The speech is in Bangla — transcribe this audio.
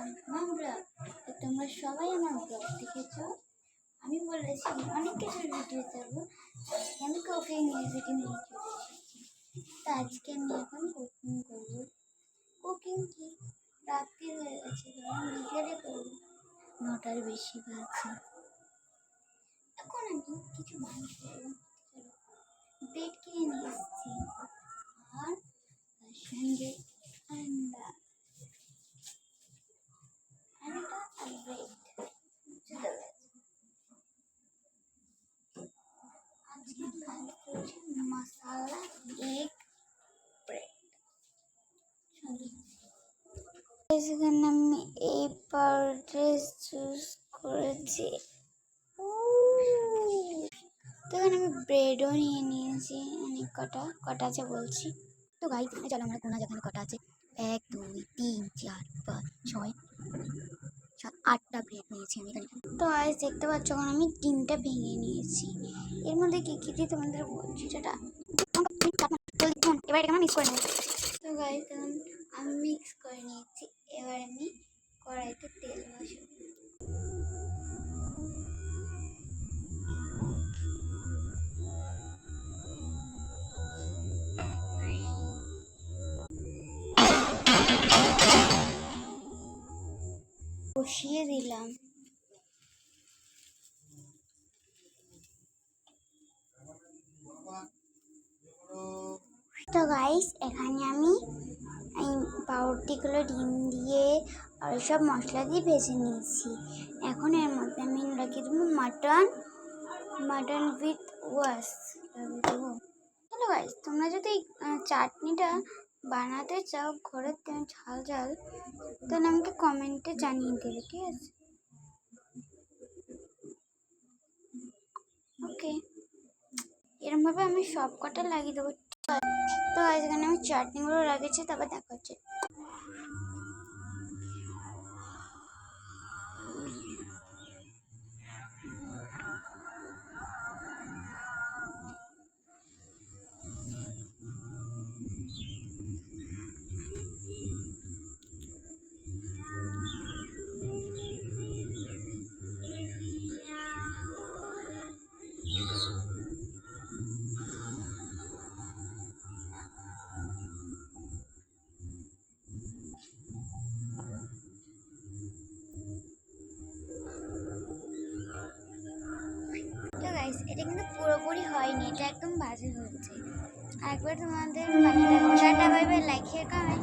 আমার ব্লগ। তো তোমরা সবাই আমার ব্লগ দেখেছো। আমি বলেছি অনেক কিছু ভিডিও দেবো, আমি কুকিং রেসিপি নিয়ে চলে এসেছি। তো আজকে আমি এখন কুকিং করবো। কুকিং কি রাত্রি হয়ে গেছে, কারণ বিকেলে করবো, 9টার বেশি বাজে। এখন আমি কিছু মানুষ করবো। ব্রেড কিনে নিয়ে এসেছি, আর তার সঙ্গে আন্ডা আর ব্রেড চলে গেছে। আজকে ভালো করছি মশলা এগ ব্রেড। এখানে আমি এই পাউডার চুজ করেছি। তো এখানে আমি ব্রেডও নিয়ে নিয়েছি, অনেক কটা আছে বলছি। তো গাইস চলো আমরা কোনা যেখানে কটা আছে, 1 2 3 4 5 6 7 8টা ব্রেড নিয়েছি আমি এখানে। তো গাইস দেখতে পাচ্ছ এখন আমি 3টা ভেঙে নিয়েছি। এর মধ্যে কি কি দিয়ে তোমাদের বলছি সেটা এবার এটা মিক্স করে নেব। তো গাইস এখন আমি মিক্স করে নিয়েছি, এবার আমি কড়াইতে তেল বসাবো। বসিয়ে দিলাম। তো গাইস এখানে আমি এই পাউরুটিগুলো ডিম দিয়ে আর সব মশলা দিয়ে ভেজে নিয়েছি। এখন এর মধ্যে আমি রাখি দেবো মাটন উইথ ওয়াশ লাগিয়ে দেবো। হ্যালো গাইস, তোমরা যদি চাটনিটা বানাতে চাও ঘরের ঝাল ঝাল, তাহলে আমাকে কমেন্টে জানিয়ে দেবে, ঠিক আছে? ওকে, এরমভাবে আমি সব কটা লাগিয়ে দেবো। তো এখানে আমি চাটনিগুলো লাগিয়েছি, তারপর দেখা হচ্ছে। তো গাইস এটা কিন্তু পুরোপুরি হয়নি, এটা একদম বাজে হয়েছে। একবার তোমাদের বানিয়ে দেখাবো। Tata, bye bye, like share comment.